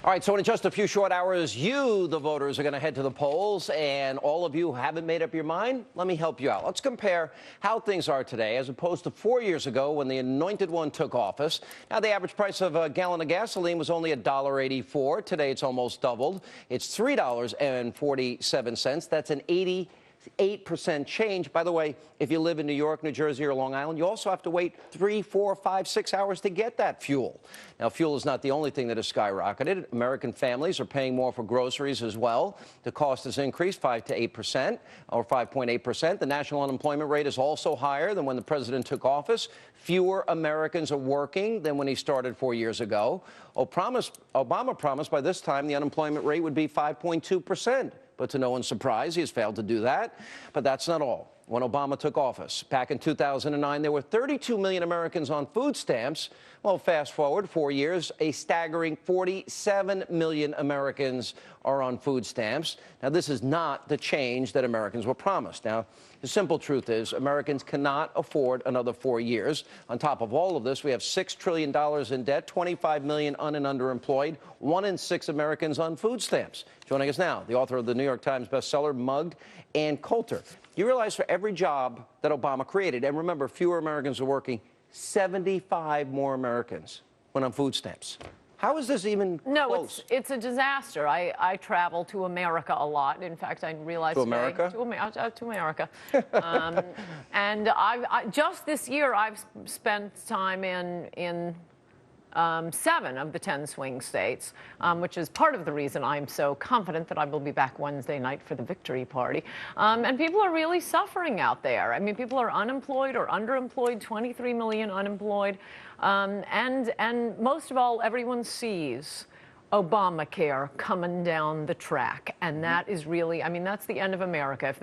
All right, so in just a few short hours, you, the voters, are going to head to the polls, and all of you who haven't made up your mind, let me help you out. Let's compare how things are today as opposed to 4 years ago when the anointed one took office. Now, the average price of a gallon of gasoline was only $1.84. Today, it's almost doubled. It's $3.47. That's an 88% change. By the way, if you live in New York, New Jersey, or Long Island, you also have to wait 3, 4, 5, 6 hours to get that fuel. Now, fuel is not the only thing that has skyrocketed. American families are paying more for groceries as well. The cost has increased 5 to 8%, or 5.8%. The national unemployment rate is also higher than when the president took office. Fewer Americans are working than when he started 4 years ago. Obama promised by this time the unemployment rate would be 5.2%. But to no one's surprise, he has failed to do that. But that's not all. When Obama took office back in 2009, there were 32 million Americans on food stamps. Well, fast forward 4 years, a staggering 47 million Americans are on food stamps. Now, this is not the change that Americans were promised. Now, the simple truth is Americans cannot afford another 4 years. On top of all of this, we have $6 trillion in debt, 25 million un- and underemployed, 1 in 6 Americans on food stamps. Joining us now, the author of the New York Times bestseller, Mugged, and Coulter. You realize for every job that Obama created, and remember, fewer Americans are working, 75 more Americans went on food stamps. How is this even close? No, it's a disaster. I travel to America a lot. In fact, I realized to today, America? To America. And just this year, I've spent time in 7 of the 10 swing states, which is part of the reason I'm so confident that I will be back Wednesday night for the victory party. And people are really suffering out there. I mean, people are unemployed or underemployed, 23 million unemployed. And most of all, everyone sees Obamacare coming down the track. And that is really, I mean, that's the end of America.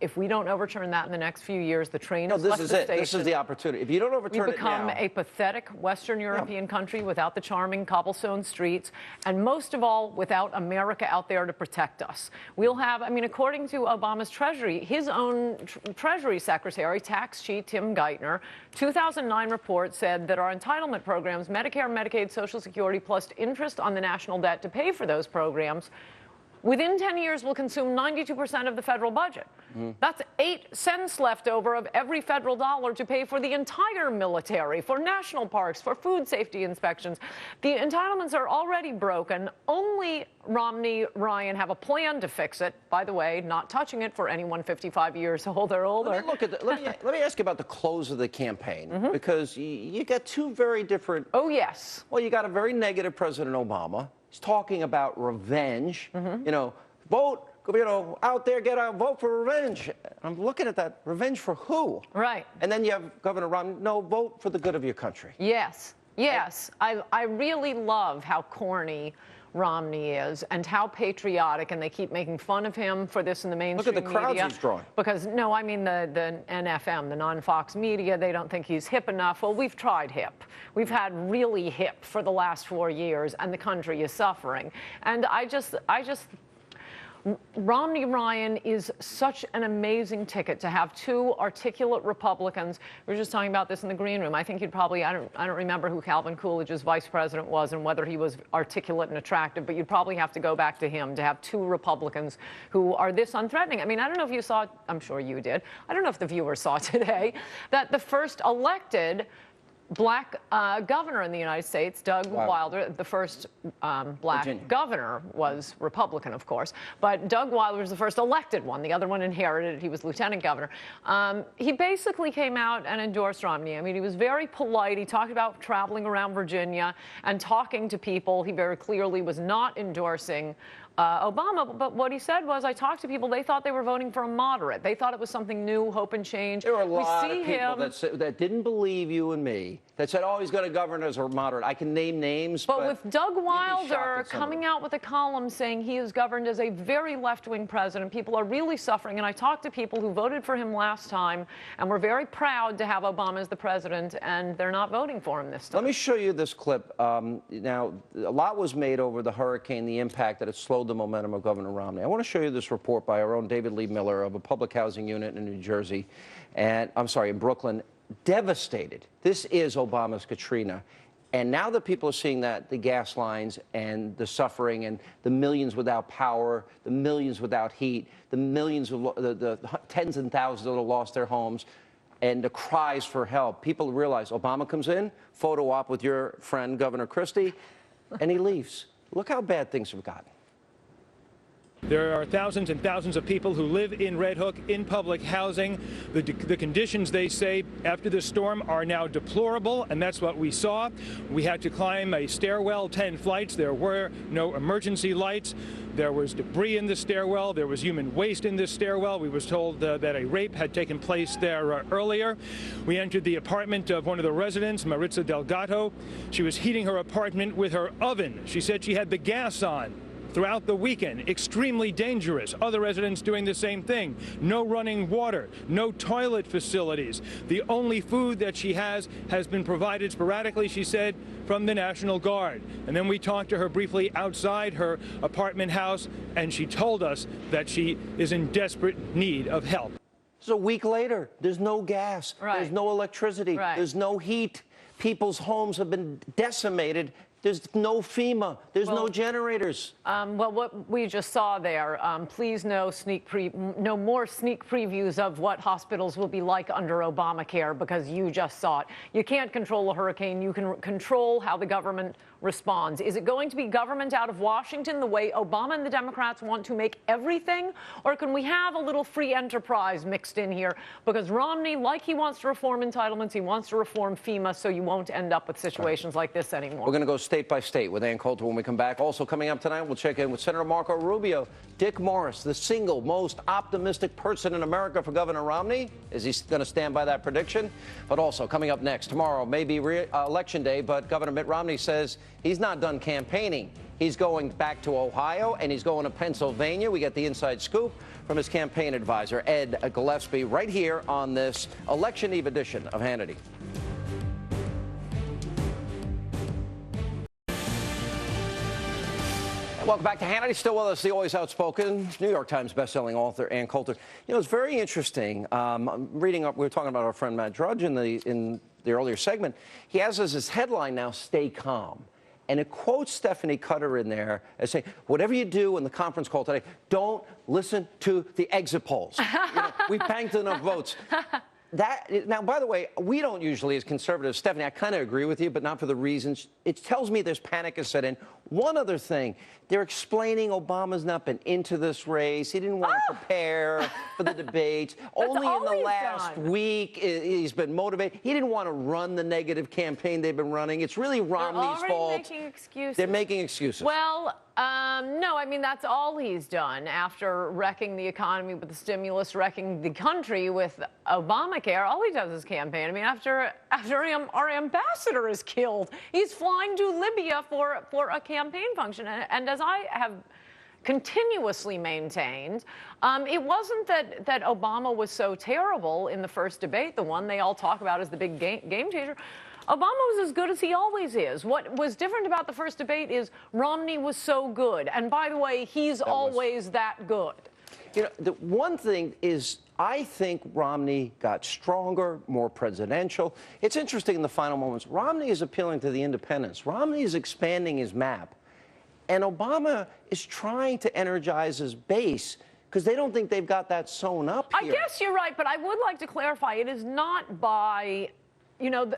If we don't overturn that in the next few years, the train has left the station. This is the opportunity. If you don't overturn it now, we become a pathetic Western European country without the charming cobblestone streets, and most of all, without America out there to protect us. We'll have, I mean, according to Obama's Treasury, his own Treasury Secretary, tax chief Tim Geithner, 2009 report said that our entitlement programs, Medicare, Medicaid, Social Security, plus interest on the national debt to pay for those programs, within 10 years, will consume 92% of the federal budget. That's 8 cents left over of every federal dollar to pay for the entire military, for national parks, for food safety inspections. The entitlements are already broken. Only Romney, Ryan have a plan to fix it. By the way, not touching it for anyone 55 years old or older. Let me ask you about the close of the campaign, because you got two very different. Oh, yes. Well, you got a very negative President Obama. He's talking about revenge. You know, vote, out there, get out, vote for revenge. I'm looking at that. Revenge for who? Right. And then you have Governor Romney, no, vote for the good of your country. Yes. Yes. I really love how corny Romney is and how patriotic, and they keep making fun of him for this in the mainstream media. Look at the crowds he's drawing. Because, no, I mean the NFM, the non-Fox media, they don't think he's hip enough. Well, we've tried hip. We've had really hip for the last 4 years, and the country is suffering. And Romney Ryan is such an amazing ticket to have two articulate Republicans. We were just talking about this in the green room. I think you'd probably, I don't remember who Calvin Coolidge's vice president was and whether he was articulate and attractive, but you'd probably have to go back to him to have two Republicans who are this unthreatening. I mean, I don't know if you saw, I'm sure you did. I don't know if the viewers saw today that the first elected black governor in the United States, Doug Wilder, the first black governor, was Republican, of course, but Doug Wilder was the first elected one. The other one inherited. He was lieutenant governor. He basically came out and endorsed Romney. I mean, he was very polite. He talked about traveling around Virginia and talking to people. He very clearly was not endorsing Obama, but what he said was, I talked to people, they thought they were voting for a moderate. They thought it was something new, hope and change. There were a lot of people that didn't believe you and me, that said, oh, he's going to govern as a moderate. I can name names, but with Doug Wilder coming out with a column saying he is governed as a very left-wing president, people are really suffering. And I talked to people who voted for him last time and were very proud to have Obama as the president, and they're not voting for him this time. Let me show you this clip. Now, a lot was made over the hurricane, the impact that it slowed the momentum of Governor Romney. I want to show you this report by our own David Lee Miller of a public housing unit in New Jersey, and I'm sorry, in Brooklyn. Devastated. This is Obama's Katrina. And now that people are seeing that, the gas lines and the suffering and the millions without power, the millions without heat, the millions of the tens and thousands that have lost their homes, and the cries for help, people realize Obama comes in, photo op with your friend, Governor Christie, and he leaves. Look how bad things have gotten. There are thousands and thousands of people who live in Red Hook in public housing. The conditions, they say, after the storm are now deplorable, and that's what we saw. We had to climb a stairwell, 10 flights. There were no emergency lights. There was debris in the stairwell. There was human waste in this stairwell. We was told that a rape had taken place there earlier. We entered the apartment of one of the residents, Maritza Delgado. She was heating her apartment with her oven. She said she had the gas on throughout the weekend. Extremely dangerous. Other residents doing the same thing. No running water, no toilet facilities. The only food that she has been provided sporadically, she said, from the National Guard. And then we talked to her briefly outside her apartment house, and she told us that she is in desperate need of help. So a week later, there's no gas, there's no electricity, there's no heat. People's homes have been decimated. There's no FEMA. There's no generators. Well, what we just saw there, please no more sneak previews of what hospitals will be like under Obamacare, because you just saw it. You can't control a hurricane. You can control how the government responds. Is it going to be government out of Washington the way Obama and the Democrats want to make everything? Or can we have a little free enterprise mixed in here? Because Romney, like he wants to reform entitlements, he wants to reform FEMA, so you won't end up with situations like this anymore. We're going to go state by state with Ann Coulter when we come back. Also coming up tonight, we'll check in with Senator Marco Rubio. Dick Morris, the single most optimistic person in America for Governor Romney. Is he going to stand by that prediction? But also coming up next, tomorrow may be election day, but Governor Mitt Romney says he's not done campaigning. He's going back to Ohio, and he's going to Pennsylvania. We get the inside scoop from his campaign advisor, Ed Gillespie, right here on this Election Eve edition of Hannity. Welcome back to Hannity. Still with us, the always outspoken New York Times bestselling author Ann Coulter. You know, it's very interesting. Reading up, we were talking about our friend Matt Drudge in the earlier segment. He has as his headline now, "Stay Calm." And it quotes Stephanie Cutter in there as saying, whatever you do in the conference call today, don't listen to the exit polls. We banked enough votes. Now, by the way, we don't usually, as conservatives, Stephanie, I kind of agree with you, but not for the reasons. It tells me there's panic has set in. One other thing, they're explaining Obama's not been into this race. He didn't want to prepare for the debates. Only in the last week he's been motivated. He didn't want to run the negative campaign they've been running. It's really Romney's fault. They're making excuses. They're making excuses. Well, no, I mean, that's all he's done after wrecking the economy with the stimulus, wrecking the country with Obamacare. All he does is campaign. I mean, after our ambassador is killed, he's flying to Libya for a campaign function. And as I have continuously maintained, it wasn't that Obama was so terrible in the first debate, the one they all talk about as the big game changer. Obama was as good as he always is. What was different about the first debate is Romney was so good. And by the way, he's always that good. You know, the one thing is, I think Romney got stronger, more presidential. It's interesting in the final moments. Romney is appealing to the independents. Romney is expanding his map. And Obama is trying to energize his base because they don't think they've got that sewn up here. I guess you're right, but I would like to clarify. It is not by... You know,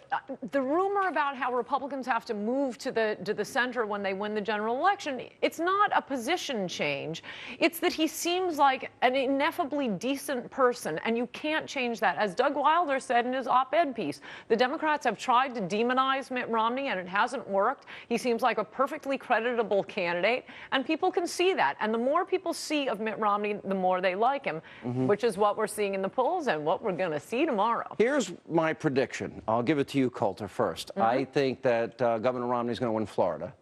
the rumor about how Republicans have to move to the center when they win the general election, it's not a position change. It's that he seems like an ineffably decent person, and you can't change that. As Doug Wilder said in his op-ed piece, the Democrats have tried to demonize Mitt Romney, and it hasn't worked. He seems like a perfectly creditable candidate, and people can see that. And the more people see of Mitt Romney, the more they like him, which is what we're seeing in the polls and what we're going to see tomorrow. Here's my prediction. I'll give it to you, Coulter, first. I think that Governor Romney is going to win Florida.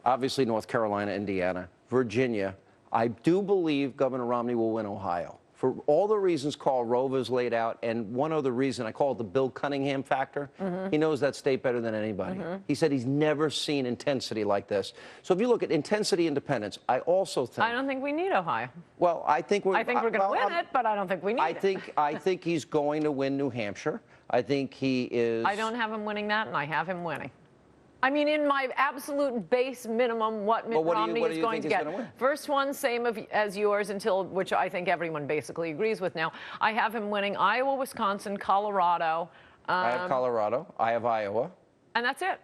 Obviously, North Carolina, Indiana, Virginia. I do believe Governor Romney will win Ohio. For all the reasons Karl Rove has laid out, and one other reason, I call it the Bill Cunningham factor. He knows that state better than anybody. He said he's never seen intensity like this. So if you look at intensity independence, I also think... I don't think we need Ohio. Well, I think we're going to win it, but I don't think we need it. I think he's going to win New Hampshire. I think he is... I don't have him winning that, and I have him winning. I mean, in my absolute base minimum, what Mitt Romney is going to get. First one, same as yours, which I think everyone basically agrees with now. I have him winning Iowa, Wisconsin, Colorado. I have Colorado. I have Iowa. And that's it.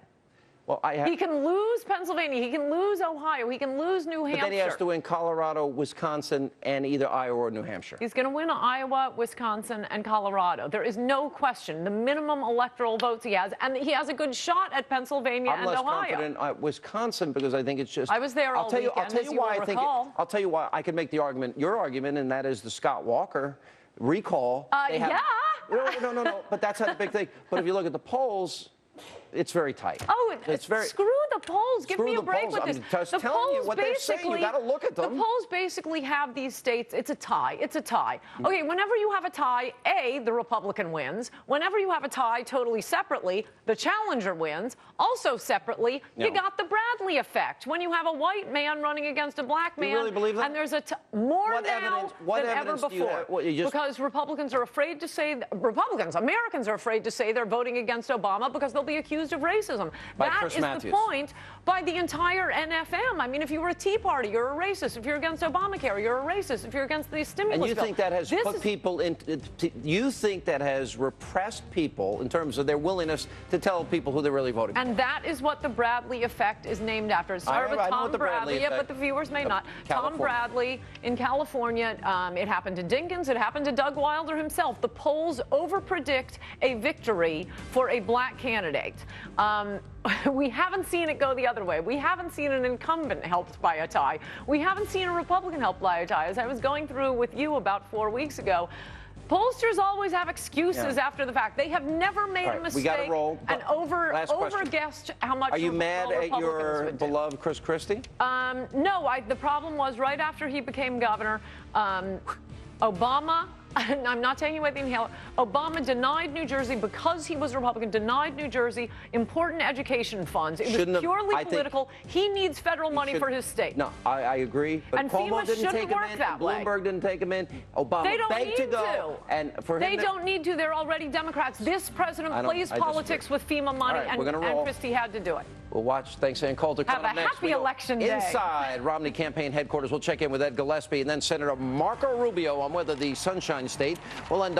Well, he can lose Pennsylvania. He can lose Ohio. He can lose New Hampshire. But then he has to win Colorado, Wisconsin, and either Iowa or New Hampshire. He's going to win Iowa, Wisconsin, and Colorado. There is no question. The minimum electoral votes he has, and he has a good shot at Pennsylvania and Ohio. I'm less confident at Wisconsin because I think it's just. I was there all weekend, I'll tell you why I think. I'll tell you why I can make the argument, your argument, and that is the Scott Walker recall. Yeah. No. But that's not a big thing. But if you look at the polls. It's very tight. Oh, screw the polls. Give me a break with this. I'm just telling you what they're saying. You got to look at them. The polls basically have these states. It's a tie. It's a tie. Okay, whenever you have a tie, the Republican wins. Whenever you have a tie totally separately, the challenger wins. Also separately, you got the Bradley effect. When you have a white man running against a black man. You really believe that? And there's more now than ever before. Because Republicans are afraid to say, Americans are afraid to say they're voting against Obama because they'll be accused of racism. That is the point by the entire NFM. I mean, if you were a Tea Party, you're a racist. If you're against Obamacare, you're a racist. If you're against the stimulus bill. And you think that has put people in? You think that has repressed people in terms of their willingness to tell people who they're really voting for? And that is what the Bradley effect is named after. It started with Tom Bradley, but the viewers may not. Tom Bradley in California. It happened to Dinkins. It happened to Doug Wilder himself. The polls overpredict a victory for a black candidate. We haven't seen it go the other way. We haven't seen an incumbent helped by a tie. We haven't seen a Republican helped by a tie. As I was going through with you about 4 weeks ago, pollsters always have excuses after the fact. They have never made a mistake and over-guessed how much. Are you mad at your beloved Chris Christie? No. The problem was right after he became governor, Obama. I'm not taking away the inhaler. Obama denied New Jersey, because he was Republican, denied New Jersey important education funds. It was purely political. He needs federal money for his state. No, I agree. But Cuomo didn't take him in. Bloomberg didn't take him in. Obama begged to go. And for him, they don't need to. They're already Democrats. This president plays politics with FEMA money, and Christie had to do it. We'll watch. Thanks, Ann Coulter. Have a happy election day. Inside Romney campaign headquarters, we'll check in with Ed Gillespie and then Senator Marco Rubio on whether the Sunshine State will end up